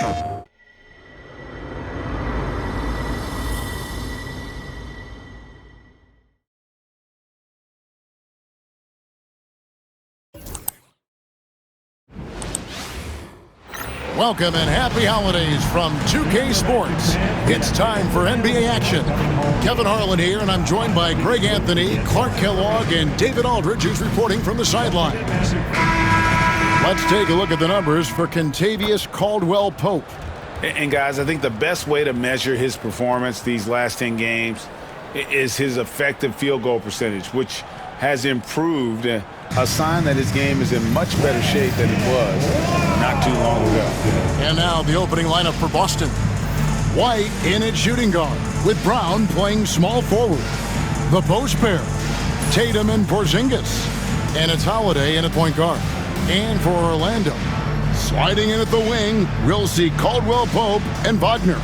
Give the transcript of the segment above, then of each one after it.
Welcome and happy holidays from 2K Sports. It's time for NBA action. Kevin Harlan here, and I'm joined by Greg Anthony, Clark Kellogg, and David Aldridge, who's reporting from the sidelines. Let's take a look at the numbers for Kentavious Caldwell-Pope. And guys, I think the best way to measure his performance these last 10 games is his effective field goal percentage, which has improved, a sign that his game is in much better shape than it was not too long ago. And now the opening lineup for Boston. White in at shooting guard, with Brown playing small forward. The post pair, Tatum and Porzingis. And it's Holiday in at point guard. And for Orlando, sliding in at the wing, we'll see Caldwell-Pope and Wagner.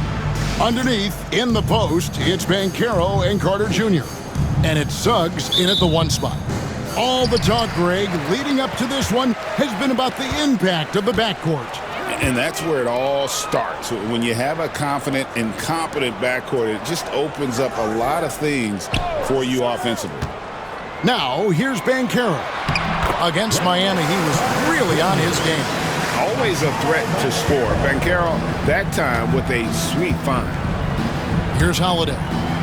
Underneath, in the post, it's Banchero and Carter Jr. And it's Suggs in at the one spot. All the talk, Greg, leading up to this one has been about the impact of the backcourt. And that's where it all starts. When you have a confident and competent backcourt, it just opens up a lot of things for you offensively. Now, here's Banchero. Against Miami, he was really on his game. Always a threat to score. Banchero, that time, with a sweet find. Here's Holiday.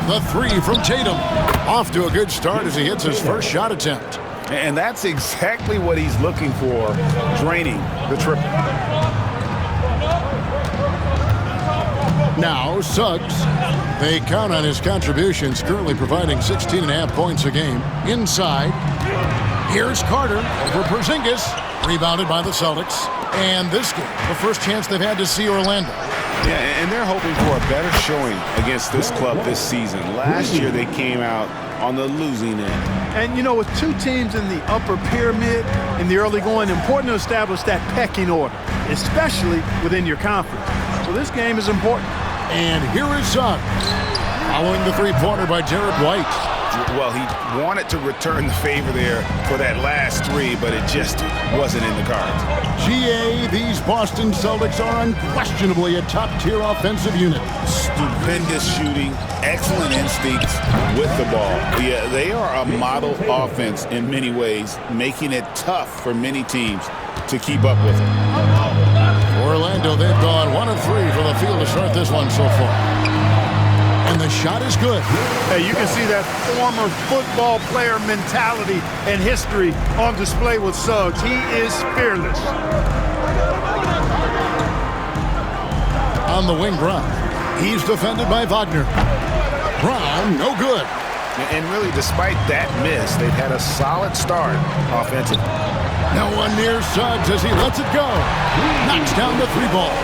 The three from Tatum. Off to a good start as he hits his first shot attempt. And that's exactly what he's looking for, draining the triple. Now, Suggs. They count on his contributions, currently providing 16.5 points a game. Inside. Here's Carter over Porzingis. Rebounded by the Celtics. And this game, the first chance they've had to see Orlando. Yeah, and they're hoping for a better showing against this club this season. Last year, they came out on the losing end. And, you know, with two teams in the upper pyramid in the early going, important to establish that pecking order, especially within your conference. So this game is important. And here is Suggs. Following the three-pointer by Jared White. Well, he wanted to return the favor there for that last three, but it just wasn't in the cards. GA, these Boston Celtics are unquestionably a top-tier offensive unit. Stupendous shooting, excellent instincts with the ball. Yeah, they are a model offense in many ways, making it tough for many teams to keep up with it. Orlando, they've gone 1 of 3 from the field to start this one so far. And the shot is good. Hey, you can see that former football player mentality and history on display with Suggs. He is fearless. On the wing, Brown. He's defended by Wagner. Brown, no good. And really, despite that miss, they've had a solid start offensively. Now one near Suggs as he lets it go. Knocks down the three ball.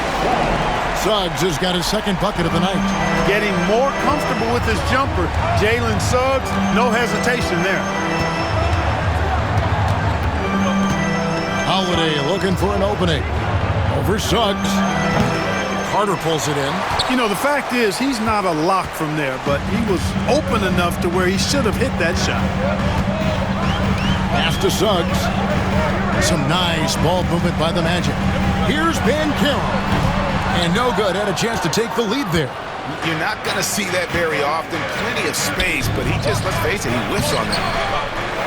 Suggs has got his second bucket of the night. Getting more comfortable with his jumper. Jalen Suggs, no hesitation there. Holiday looking for an opening. Over Suggs. Carter pulls it in. You know, the fact is he's not a lock from there, but he was open enough to where he should have hit that shot. Pass to Suggs. Some nice ball movement by the Magic. Here's Banchero. And no good. Had a chance to take the lead there. You're not going to see that very often. Plenty of space, but he just, let's face it, he whiffs on that.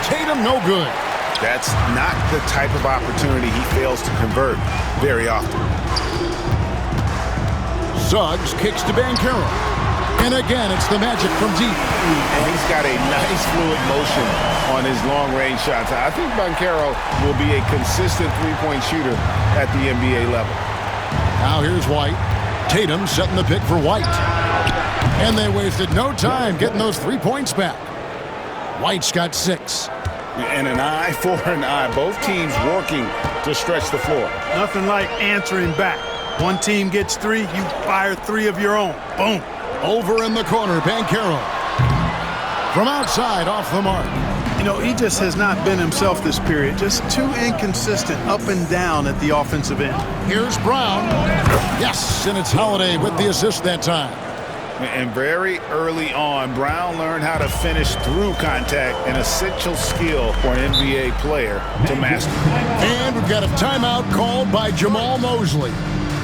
Tatum, no good. That's not the type of opportunity he fails to convert very often. Suggs kicks to Banchero. And again, it's the Magic from deep. And he's got a nice fluid motion on his long-range shots. I think Banchero will be a consistent three-point shooter at the NBA level. Now here's White. Tatum setting the pick for White. And they wasted no time getting those 3 points back. White's got 6. And an eye for an eye. Both teams working to stretch the floor. Nothing like answering back. One team gets 3, you fire 3 of your own. Boom. Over in the corner, Banchero. From outside, off the mark. You know, he just has not been himself this period. Just too inconsistent up and down at the offensive end. Here's Brown. Yes, and it's Holiday with the assist that time. And very early on, Brown learned how to finish through contact, an essential skill for an NBA player to master. And we've got a timeout called by Jamal Mosley.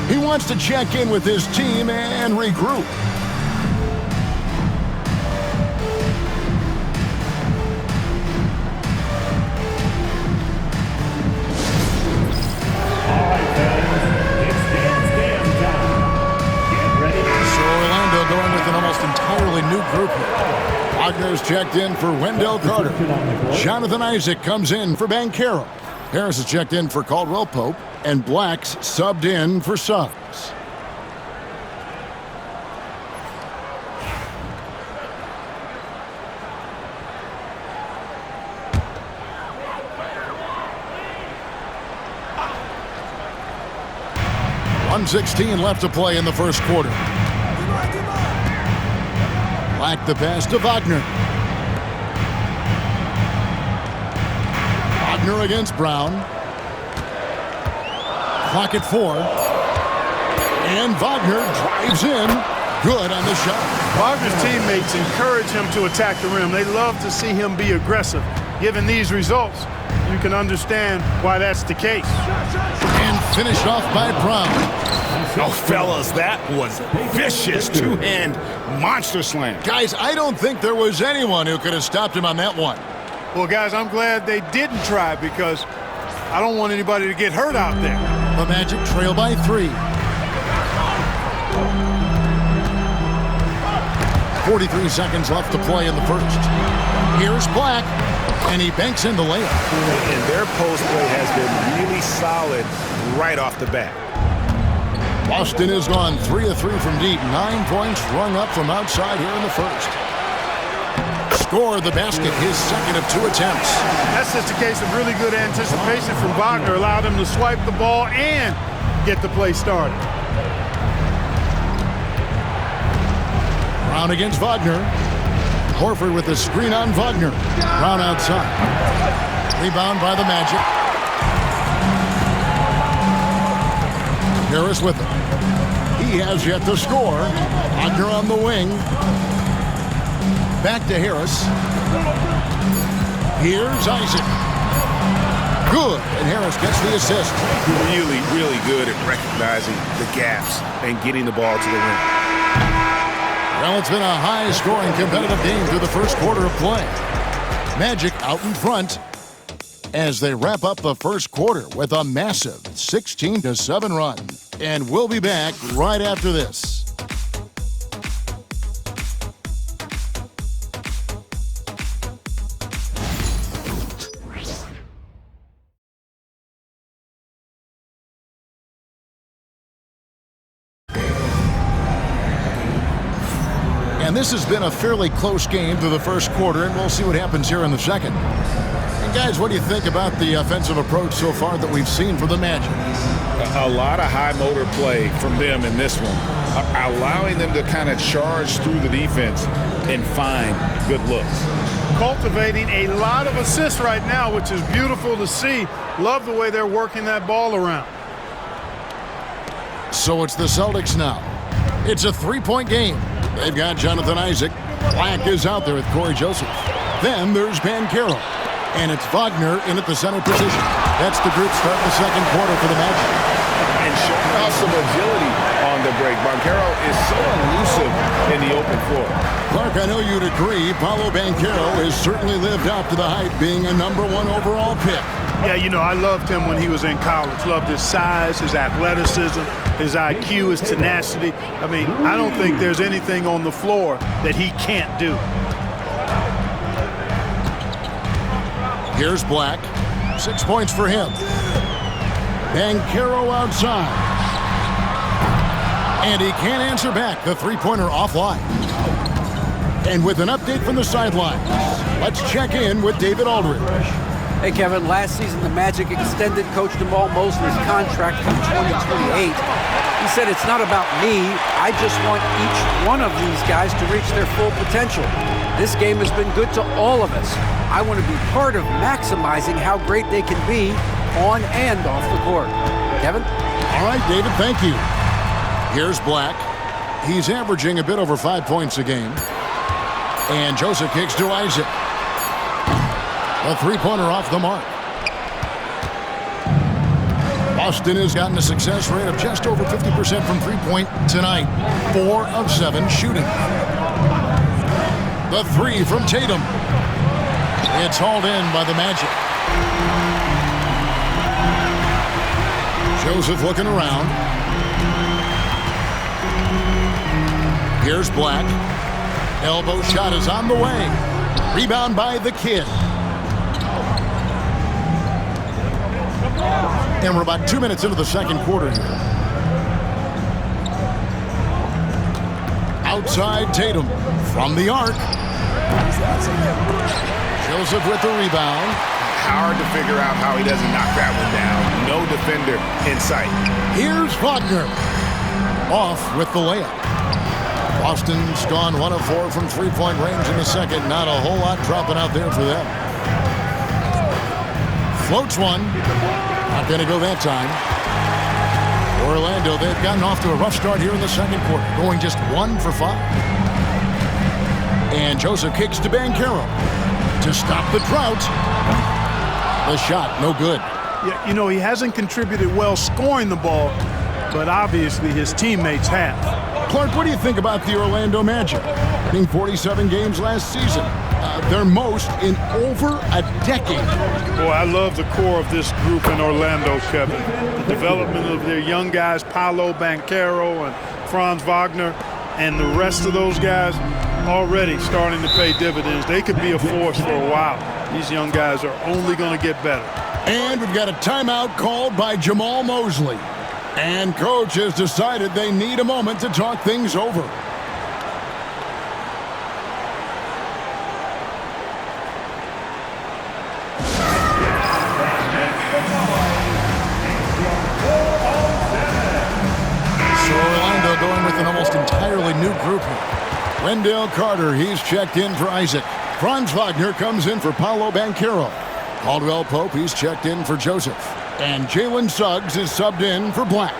He wants to check in with his team and regroup. Going with an almost entirely new group here. Wagner's checked in for Wendell Carter. Jonathan Isaac comes in for Banchero. Harris is checked in for Caldwell Pope. And Black's subbed in for Suggs. .116 left to play in the first quarter. Black the pass to Wagner. Wagner against Brown. Clock at 4. And Wagner drives in. Good on the shot. Wagner's teammates encourage him to attack the rim. They love to see him be aggressive. Given these results, you can understand why that's the case. And finished off by Brown. Oh, fellas, that was vicious two-hand monster slam. Guys, I don't think there was anyone who could have stopped him on that one. Well, guys, I'm glad they didn't try because I don't want anybody to get hurt out there. The Magic trail by 3. 43 seconds left to play in the first. Here's Black, and he banks in the layup. And their post play has been really solid right off the bat. Boston has gone 3 of 3 from deep. 9 points rung up from outside here in the first. Scored the basket, his second of 2 attempts. That's just a case of really good anticipation from Wagner. Allowed him to swipe the ball and get the play started. Brown against Wagner. Horford with the screen on Wagner. Brown outside. Rebound by the Magic. Harris with it. He has yet to score. Wagner on the wing. Back to Harris. Here's Isaac. Good, and Harris gets the assist. Really, really good at recognizing the gaps and getting the ball to the rim. Well, it's been a high-scoring competitive game through the first quarter of play. Magic out in front as they wrap up the first quarter with a massive 16-7 run. And we'll be back right after this. And this has been a fairly close game through the first quarter, and we'll see what happens here in the second. And guys, what do you think about the offensive approach so far that we've seen for the Magic? A lot of high motor play from them in this one, allowing them to kind of charge through the defense and find good looks. Cultivating a lot of assists right now, which is beautiful to see. Love the way they're working that ball around. So it's the Celtics now. It's a 3-point game. They've got Jonathan Isaac. Black is out there with Corey Joseph. Then there's Banchero. And it's Wagner in at the center position. That's the group starting the second quarter for the Magic. And showing off some agility on the break. Banchero is so elusive in the open floor. Clark, I know you'd agree, Paolo Banchero has certainly lived up to the hype, being a #1 overall pick. Yeah, you know, I loved him when he was in college. Loved his size, his athleticism, his IQ, his tenacity. I mean, I don't think there's anything on the floor that he can't do. Here's Black. 6 points for him. Banchero outside. And he can't answer back. The three-pointer offline. And with an update from the sidelines, let's check in with David Aldridge. Hey, Kevin, last season the Magic extended Coach Jamal Mosley's contract through 2028. He said, "It's not about me. I just want each one of these guys to reach their full potential. This game has been good to all of us. I want to be part of maximizing how great they can be on and off the court." Kevin? All right, David, thank you. Here's Black. He's averaging a bit over 5 points a game. And Joseph kicks to Isaac. A three-pointer off the mark. Boston has gotten a success rate of just over 50% from three-point tonight. 4 of 7 shooting. The three from Tatum. It's hauled in by the Magic. Joseph looking around. Here's Black. Elbow shot is on the way. Rebound by the Kid. And we're about 2 minutes into the second quarter here. Outside Tatum from the arc. Joseph with the rebound. Hard to figure out how he doesn't knock that one down. No defender in sight. Here's Wagner. Off with the layup. Boston's gone 1 of 4 from three-point range in the second. Not a whole lot dropping out there for them. Floats one. Not going to go that time. Orlando, they've gotten off to a rough start here in the second quarter, going just 1 for 5. And Joseph kicks to Banchero to stop the drought. The shot, no good. Yeah, you know, he hasn't contributed well scoring the ball, but obviously his teammates have. Clark, what do you think about the Orlando Magic? Winning 47 games last season. Their most in over a decade. Boy, I love the core of this group in Orlando, Kevin. The development of their young guys, Paolo Banchero and Franz Wagner, and the rest of those guys already starting to pay dividends. They could be a force for a while. These young guys are only going to get better. And we've got a timeout called by Jamal Mosley. And coach has decided they need a moment to talk things over. So Orlando going with an almost entirely new group here. Wendell Carter, he's checked in for Isaac. Franz Wagner comes in for Paolo Banchero. Caldwell Pope, he's checked in for Joseph. And Jalen Suggs is subbed in for Black.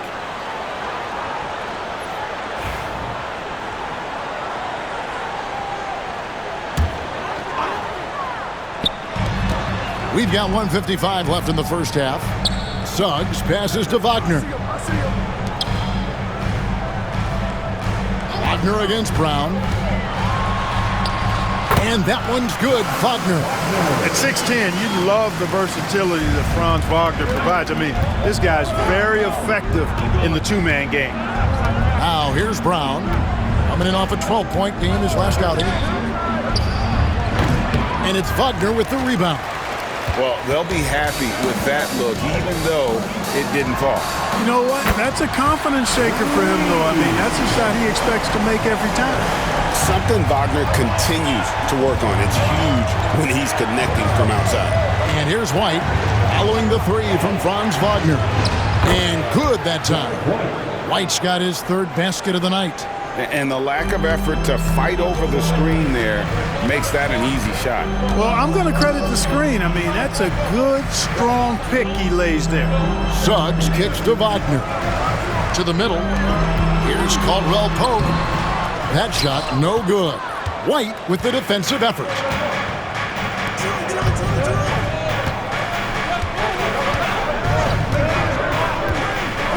We've got 1:55 left in the first half. Suggs passes to Wagner. Wagner against Brown. And that one's good, Wagner. At 6'10", you love the versatility that Franz Wagner provides. I mean, this guy's very effective in the two-man game. Now here's Brown. Coming in off a 12-point game his last outing. And it's Wagner with the rebound. Well, they'll be happy with that look, even though it didn't fall. You know what? That's a confidence shaker for him, though. I mean, that's a shot he expects to make every time. Something Wagner continues to work on. It's huge when he's connecting from outside. And here's White following the three from Franz Wagner. And good that time. White's got his third basket of the night. And the lack of effort to fight over the screen there makes that an easy shot. Well, I'm going to credit the screen. I mean, that's a good, strong pick he lays there. Suggs kicks to Wagner. To the middle. Here's Caldwell Pope. That shot, no good. White with the defensive effort.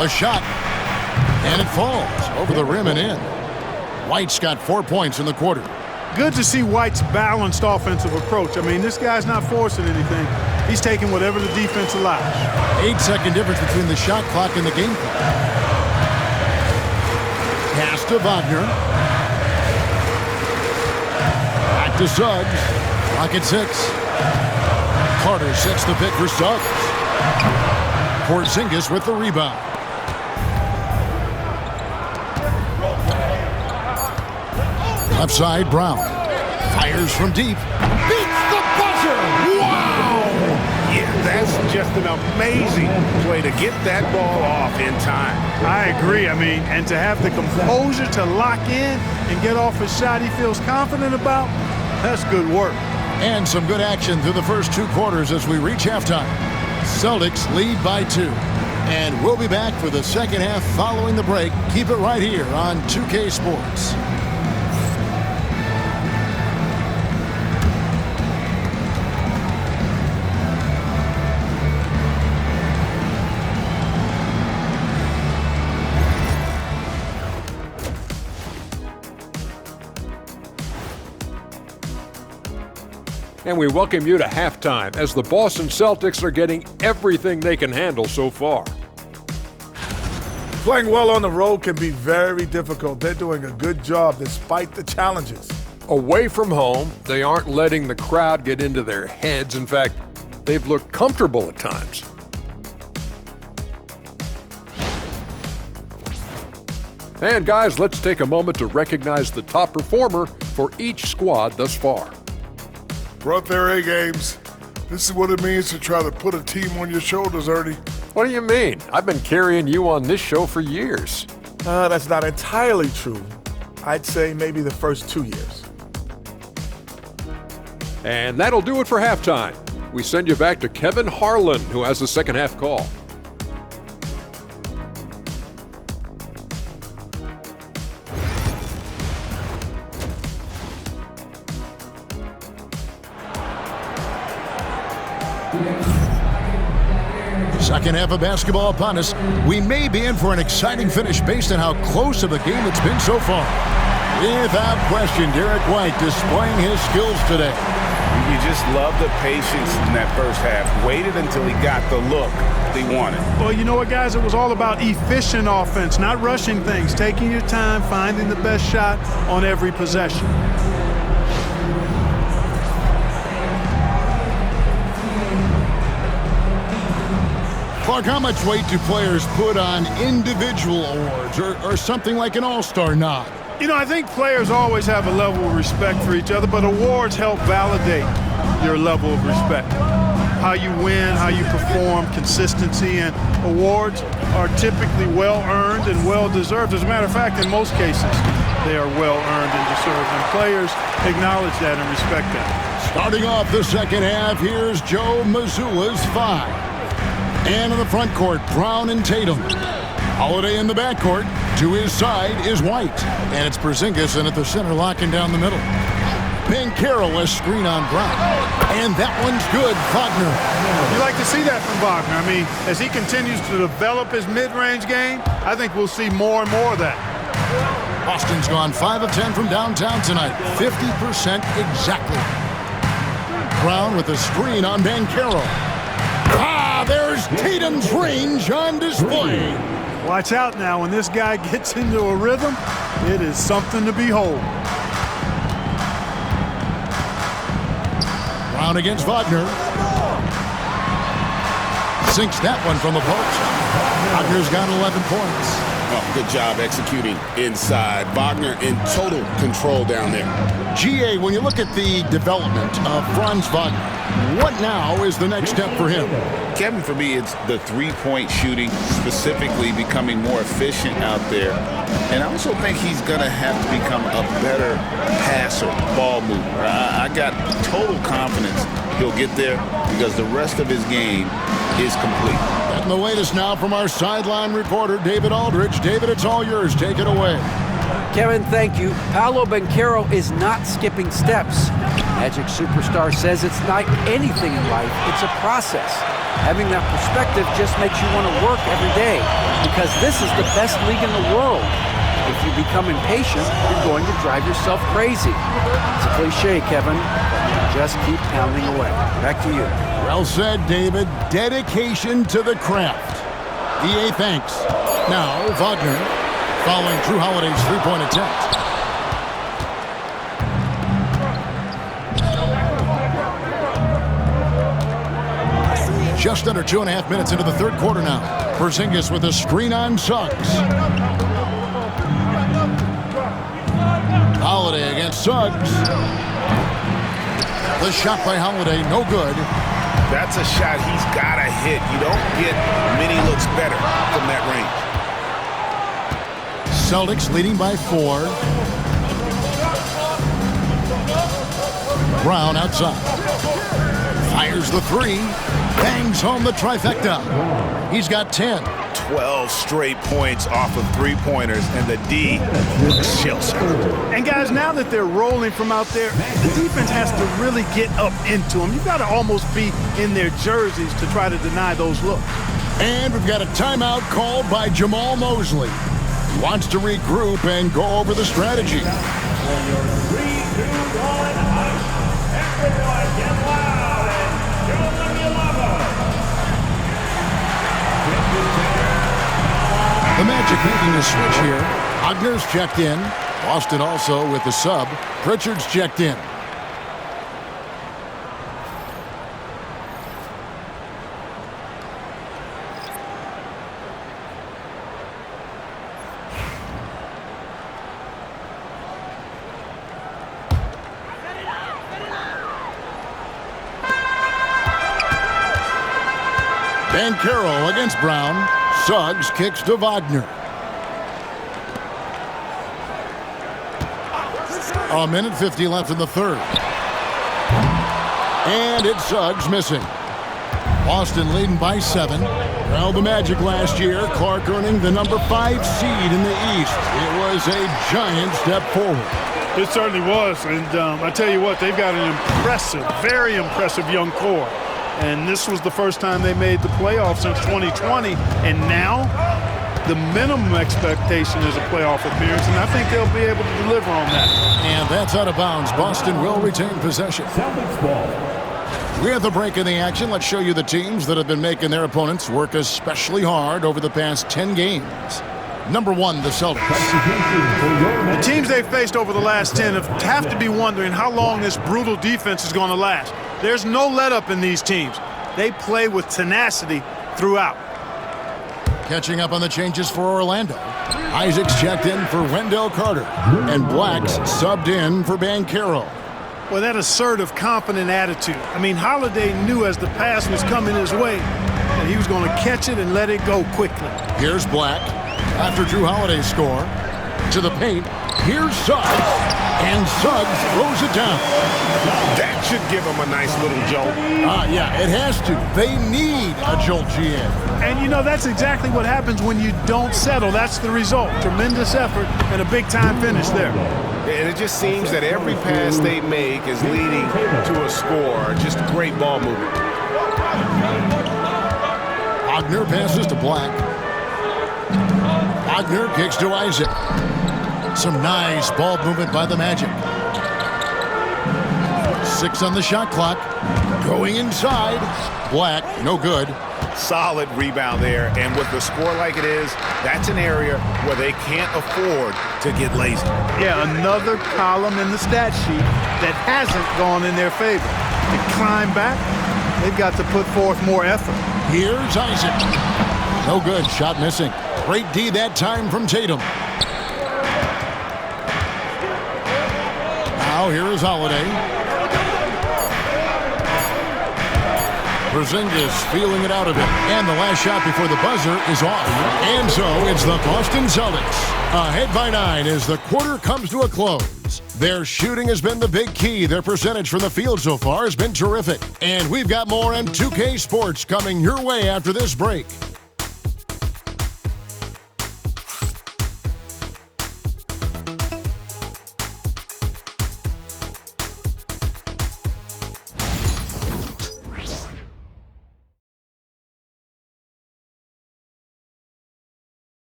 A shot. And it falls over the rim and in. White's got 4 points in the quarter. Good to see White's balanced offensive approach. I mean, this guy's not forcing anything. He's taking whatever the defense allows. 8-second difference between the shot clock and the game clock. Pass to Wagner. Back to Suggs. Clock at 6. Carter sets the pick for Suggs. Porzingis with the rebound. Left side, Brown. Fires from deep. Beats the buzzer! Wow! Yeah, that's just an amazing play to get that ball off in time. I agree. I mean, and to have the composure to lock in and get off a shot he feels confident about, that's good work. And some good action through the first 2 quarters as we reach halftime. Celtics lead by 2. And we'll be back for the second half following the break. Keep it right here on 2K Sports. And we welcome you to halftime as the Boston Celtics are getting everything they can handle so far. Playing well on the road can be very difficult. They're doing a good job despite the challenges. Away from home, they aren't letting the crowd get into their heads. In fact, they've looked comfortable at times. And guys, let's take a moment to recognize the top performer for each squad thus far. Brought their A games. This is what it means to try to put a team on your shoulders, Ernie. What do you mean? I've been carrying you on this show for years. That's not entirely true. I'd say maybe the first 2 years. And that'll do it for halftime. We send you back to Kevin Harlan, who has the second half call. Second half of basketball upon us. We may be in for an exciting finish based on how close of a game it's been so far. Without question, Derek White displaying his skills today. You just love the patience in that first half. Waited until he got the look he wanted. Well, you know what, guys? It was all about efficient offense, not rushing things, taking your time, finding the best shot on every possession. Clark, how much weight do players put on individual awards or something like an all-star nod? You know, I think players always have a level of respect for each other, but awards help validate your level of respect. How you win, how you perform, consistency, and awards are typically well-earned and well-deserved. As a matter of fact, in most cases, they are well-earned and deserved, and players acknowledge that and respect that. Starting off the second half, here's Joe Mazzulla's 5. And in the front court, Brown and Tatum. Holiday in the backcourt. To his side is White. And it's Porzingis in at the center, locking down the middle. Banchero a screen on Brown. And that one's good. Wagner. You like to see that from Wagner. I mean, as he continues to develop his mid-range game, I think we'll see more and more of that. Boston's gone 5 of 10 from downtown tonight. 50% exactly. Brown with a screen on Banchero. There's Tatum's range on display. Watch out now. When this guy gets into a rhythm, it is something to behold. Brown against Wagner. Sinks that one from the post. Wagner's got 11 points. Oh, good job executing inside. Wagner in total control down there. GA, when you look at the development of Franz Wagner, what now is the next step for him? Kevin, for me, it's the three-point shooting, specifically becoming more efficient out there. And I also think he's going to have to become a better passer, ball mover. I got total confidence he'll get there because the rest of his game is complete. And the latest now from our sideline reporter, David Aldridge. David, it's all yours. Take it away. Kevin, thank you. Paolo Banchero is not skipping steps. Magic superstar says it's not anything in life, it's a process. Having that perspective just makes you want to work every day because this is the best league in the world. If you become impatient, you're going to drive yourself crazy. It's a cliche, Kevin. Just keep pounding away. Back to you. Well said, David. Dedication to the craft. EA thanks. Now, Wagner, following Drew Holiday's three-point attempt. Just under 2.5 minutes into the third quarter now. Porzingis with a screen on Suggs. Holiday against Suggs. The shot by Holiday, no good. That's a shot he's got to hit. You don't get many looks better from that range. Celtics leading by 4. Brown outside. Fires the 3. Bangs home the trifecta. He's got 10. 12 straight points off of three-pointers, and the D chills. And guys, now that they're rolling from out there, the defense has to really get up into them. You've got to almost be in their jerseys to try to deny those looks. And we've got a timeout called by Jamal Mosley. He wants to regroup and go over the strategy. The Magic making a switch here. Wagner's checked in. Boston also with the sub. Pritchard's checked in. Banchero against Brown. Suggs kicks to Wagner. A minute 50 left in the third. And it's Suggs missing. Boston leading by 7. Well, the Magic last year, Clark earning the number 5 seed in the East. It was a giant step forward. It certainly was. And I tell you what, they've got an impressive, very impressive young core. And this was the first time they made the playoffs since 2020. And now the minimum expectation is a playoff appearance, and I think they'll be able to deliver on that. And that's out of bounds. Boston will retain possession. We're at the break in the action. Let's show you the teams that have been making their opponents work especially hard over the past 10 games. Number 1, the Celtics. The teams they've faced over the last 10 have to be wondering how long this brutal defense is going to last. There's no let-up in these teams. They play with tenacity throughout. Catching up on the changes for Orlando. Isaac's checked in for Wendell Carter. And Black's subbed in for Banchero. Well, that assertive, confident attitude. I mean, Holiday knew as the pass was coming his way that he was going to catch it and let it go quickly. Here's Black. After Drew Holiday's score. To the paint. Here's Suggs. And Suggs throws it down. That should give him a nice little jolt. Yeah, it has to. They need a jolt, GM. And, you know, that's exactly what happens when you don't settle. That's the result. Tremendous effort and a big-time finish there. And it just seems that every pass they make is leading to a score. Just great ball movement. Wagner passes to Black. Wagner kicks to Isaac. Some nice ball movement by the Magic. 6 on the shot clock. Going inside. Black, no good. Solid rebound there, and with the score like it is, that's an area where they can't afford to get lazy. Yeah, another column in the stat sheet that hasn't gone in their favor. To climb back, they've got to put forth more effort. Here's Isaac. No good, shot missing. Great D that time from Tatum. Now here is Holiday. Porzingis feeling it out of it. And the last shot before the buzzer is off. And so it's the Boston Celtics. Ahead by 9 as the quarter comes to a close. Their shooting has been the big key. Their percentage from the field so far has been terrific. And we've got more on 2K Sports coming your way after this break.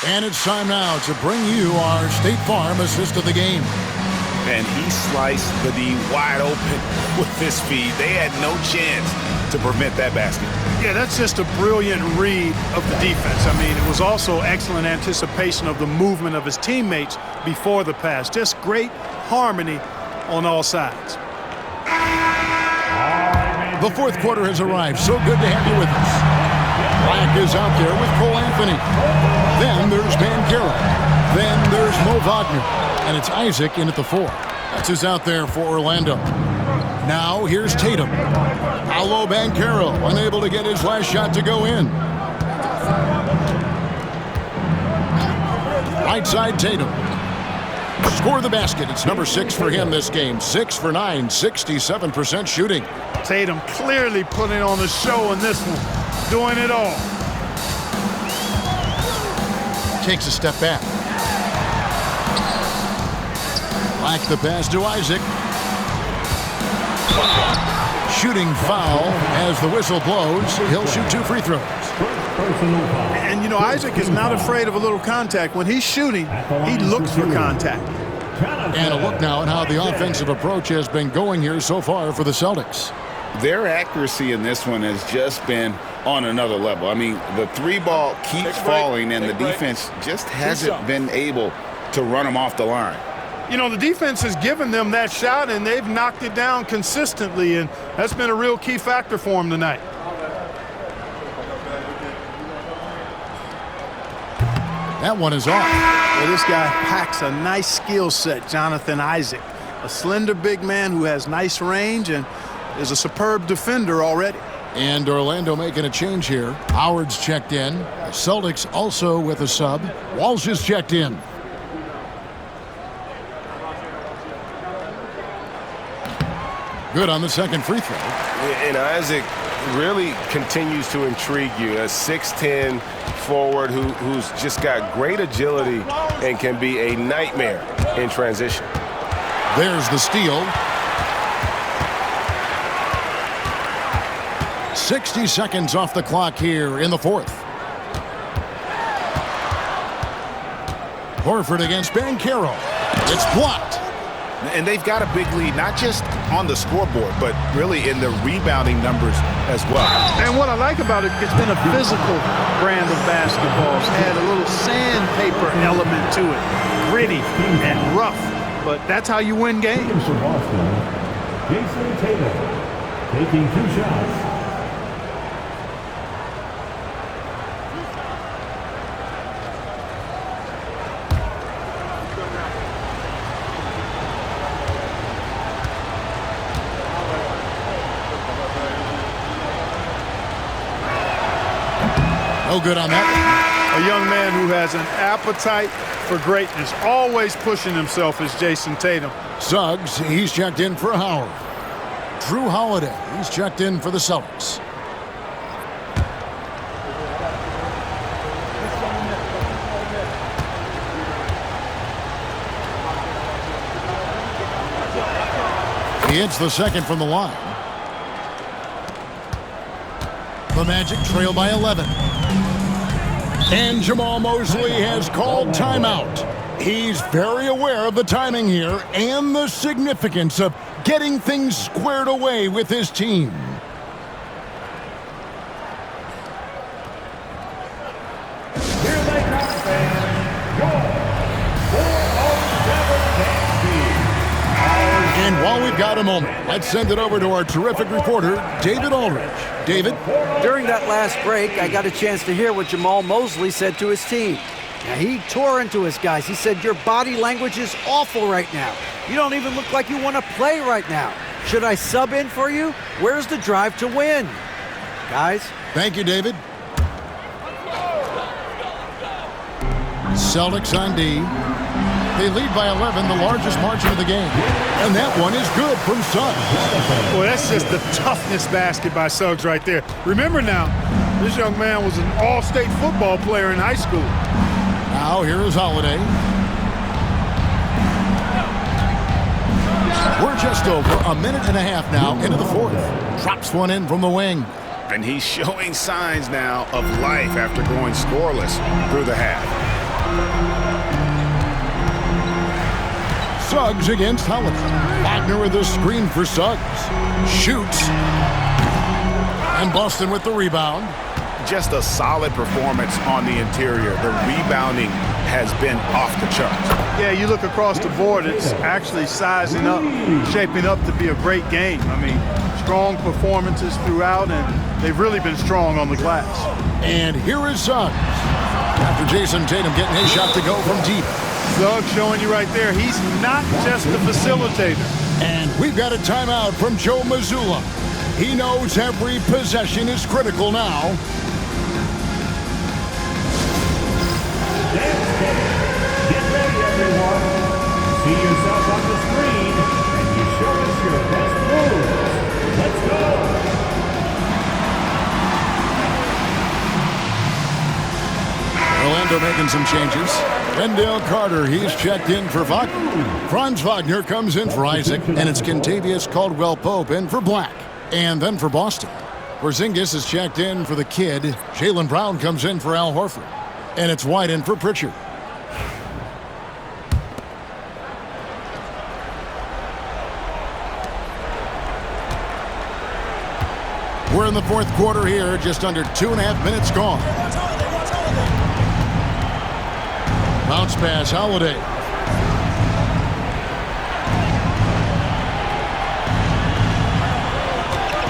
And it's time now to bring you our State Farm assist of the game. And he sliced the D wide open with his feed. They had no chance to prevent that basket. Yeah, that's just a brilliant read of the defense. I mean, it was also excellent anticipation of the movement of his teammates before the pass. Just great harmony on all sides. The fourth quarter has arrived. So good to have you with us. Black is out there with Cole Anthony. Then there's Banchero. Then there's Mo Wagner. And it's Isaac in at the 4. That's who's out there for Orlando. Now here's Tatum. Paolo Banchero unable to get his last shot to go in. Right side Tatum. Score the basket. It's number 6 for him this game. 6 for 9, 67% shooting. Tatum clearly putting on the show in this one. Doing it all. Takes a step back. Black the pass to Isaac. Shooting foul as the whistle blows. He'll shoot 2 free throws. And, you know, Isaac is not afraid of a little contact. When he's shooting, he looks for contact. And a look now at how the offensive approach has been going here so far for the Celtics. Their accuracy in this one has just been on another level. I mean, the three ball keeps falling, and the defense just hasn't been able to run them off the line. You know, the defense has given them that shot, and they've knocked it down consistently, and that's been a real key factor for them tonight. That one is off. Well, this guy packs a nice skill set, Jonathan Isaac. A slender big man who has nice range and is a superb defender already. And Orlando making a change here. Howard's checked in. The Celtics also with a sub. Walsh is checked in. Good on the second free throw. And Isaac really continues to intrigue you. A 6'10" forward who's just got great agility and can be a nightmare in transition. There's the steal. 60 seconds off the clock here in the fourth. Horford against Banchero. It's blocked. And they've got a big lead, not just on the scoreboard, but really in the rebounding numbers as well. And what I like about it, it's been a physical brand of basketball. It's had a little sandpaper element to it. Gritty and rough, but that's how you win games. For Boston, Jason Tatum taking 2 shots. No good on that. A young man who has an appetite for greatness, always pushing himself, is Jason Tatum. Suggs, he's checked in for Howard. Drew Holiday, he's checked in for the Celtics. He hits the second from the line. The Magic trail by 11. And Jamal Mosley has called timeout. He's very aware of the timing here and the significance of getting things squared away with his team. Here they come, fans. Your 407 team. And while we've got a moment, let's send it over to our terrific reporter, David Aldridge. David? During that last break, I got a chance to hear what Jamal Mosley said to his team. Now, he tore into his guys. He said, your body language is awful right now. You don't even look like you want to play right now. Should I sub in for you? Where's the drive to win? Guys? Thank you, David. Celtics on D. They lead by 11, the largest margin of the game. And that one is good from Suggs. Boy, that's just the toughness basket by Suggs right there. Remember now, this young man was an all-state football player in high school. Now here is Holiday. We're just over a minute and a half now into the fourth. Drops one in from the wing. And he's showing signs now of life after going scoreless through the half. Suggs against Holiday. Wagner with a screen for Suggs. Shoots. And Boston with the rebound. Just a solid performance on the interior. The rebounding has been off the charts. Yeah, you look across the board, it's actually sizing up, shaping up to be a great game. I mean, strong performances throughout, and they've really been strong on the glass. And here is Suggs. After Jason Tatum getting his shot to go from deep. Suggs showing you right there, he's not just a facilitator. And we've got a timeout from Joe Mazzulla. He knows every possession is critical now. Get ready, everyone. See yourself on the screen, and you show us your best moves. Let's go. Orlando making some changes. Wendell Carter, he's checked in for Wagner. Franz Wagner comes in for Isaac, and it's Kentavious Caldwell-Pope in for Black. And then for Boston, Porzingis is checked in for the kid. Jaylen Brown comes in for Al Horford. And it's White in for Pritchard. We're in the fourth quarter here, just under 2.5 minutes gone. Bounce pass, Holiday.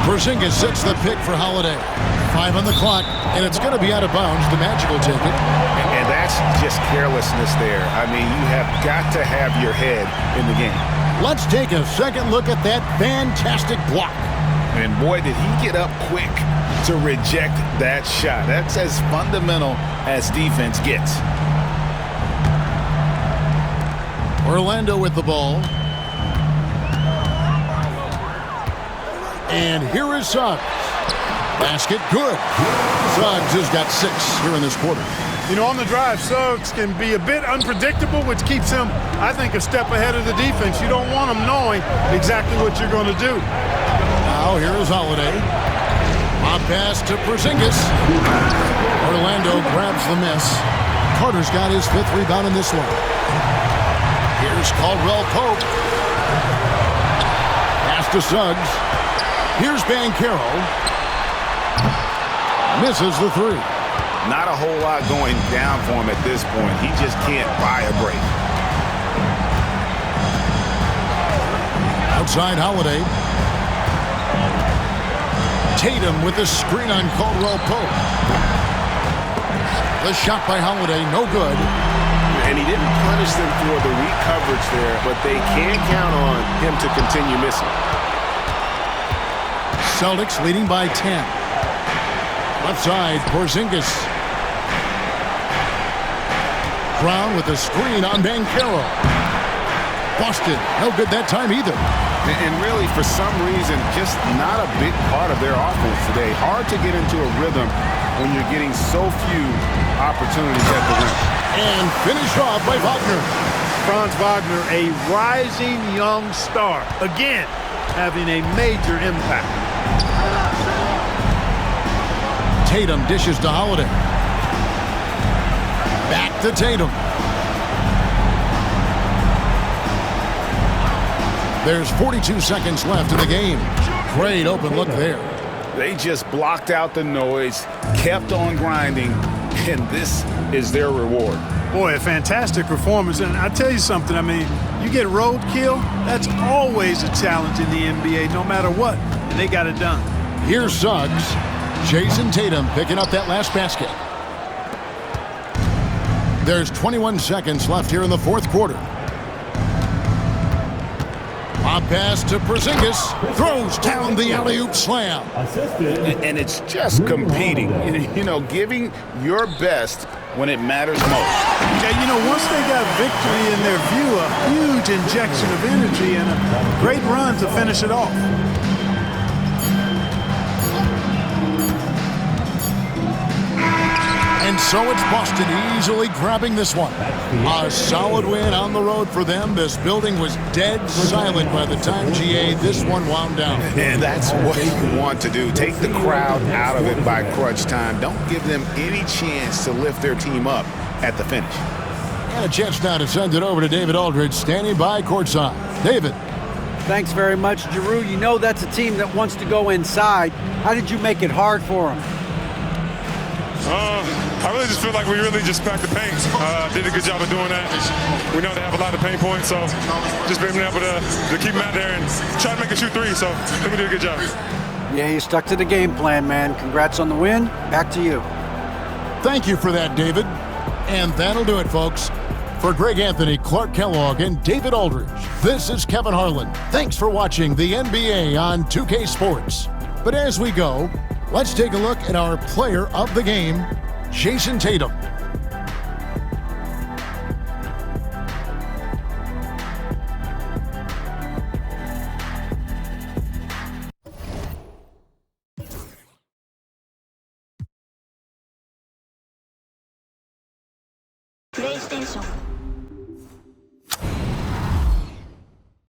Porzingis sets the pick for Holiday. 5 on the clock, and it's going to be out of bounds. The Magic will take it. And that's just carelessness there. I mean, you have got to have your head in the game. Let's take a second look at that fantastic block. And boy, did he get up quick to reject that shot. That's as fundamental as defense gets. Orlando with the ball. And here is Suggs. Basket good. Suggs has got 6 here in this quarter. You know, on the drive, Suggs can be a bit unpredictable, which keeps him, I think, a step ahead of the defense. You don't want him knowing exactly what you're going to do. Now here is Holiday. Hot pass to Porzingis. Orlando grabs the miss. Carter's got his 5th rebound in this one. Here's Caldwell Pope. Pass to Suggs. Here's Banchero. Misses the 3. Not a whole lot going down for him at this point. He just can't buy a break. Outside Holiday. Tatum with the screen on Caldwell Pope. The shot by Holiday, no good. And he didn't punish them for the weak coverage there, but they can count on him to continue missing. Celtics leading by 10. Left side, Porzingis. Brown with a screen on Banchero. Boston, no good that time either. And really, for some reason, just not a big part of their offense today. Hard to get into a rhythm when you're getting so few opportunities at the rim. And finished off by Wagner. Franz Wagner, a rising young star. Again, having a major impact. Tatum dishes to Holiday. Back to Tatum. There's 42 seconds left in the game. Great open look there. They just blocked out the noise, kept on grinding, and this is their reward. Boy, a fantastic performance. And I tell you something, I mean, you get roadkill, that's always a challenge in the NBA, no matter what. And they got it done. Here's Suggs. Jason Tatum picking up that last basket. There's 21 seconds left here in the fourth quarter. Pop pass to Porzingis. Throws down the alley-oop slam. And it's just competing, you know, giving your best when it matters most. Yeah, you know, once they got victory in their view, a huge injection of energy and a great run to finish it off. And so it's Boston easily grabbing this one. A solid win on the road for them. This building was dead silent by the time, GA, this one wound down. And that's what you want to do. Take the crowd out of it by crunch time. Don't give them any chance to lift their team up at the finish. And a chance now to send it over to David Aldridge, standing by courtside. David. Thanks very much, Giroux. You know that's a team that wants to go inside. How did you make it hard for them? I really just feel like we really just packed the paint. Did a good job of doing that. We know they have a lot of pain points, so just being able to keep them out there and try to make a shoot 3. So I think we did a good job. Yeah, you stuck to the game plan, man. Congrats on the win. Back to you. Thank you for that, David. And that'll do it, folks. For Greg Anthony, Clark Kellogg, and David Aldridge, this is Kevin Harlan. Thanks for watching the NBA on 2K Sports. But as we go, let's take a look at our player of the game, Jason Tatum. PlayStation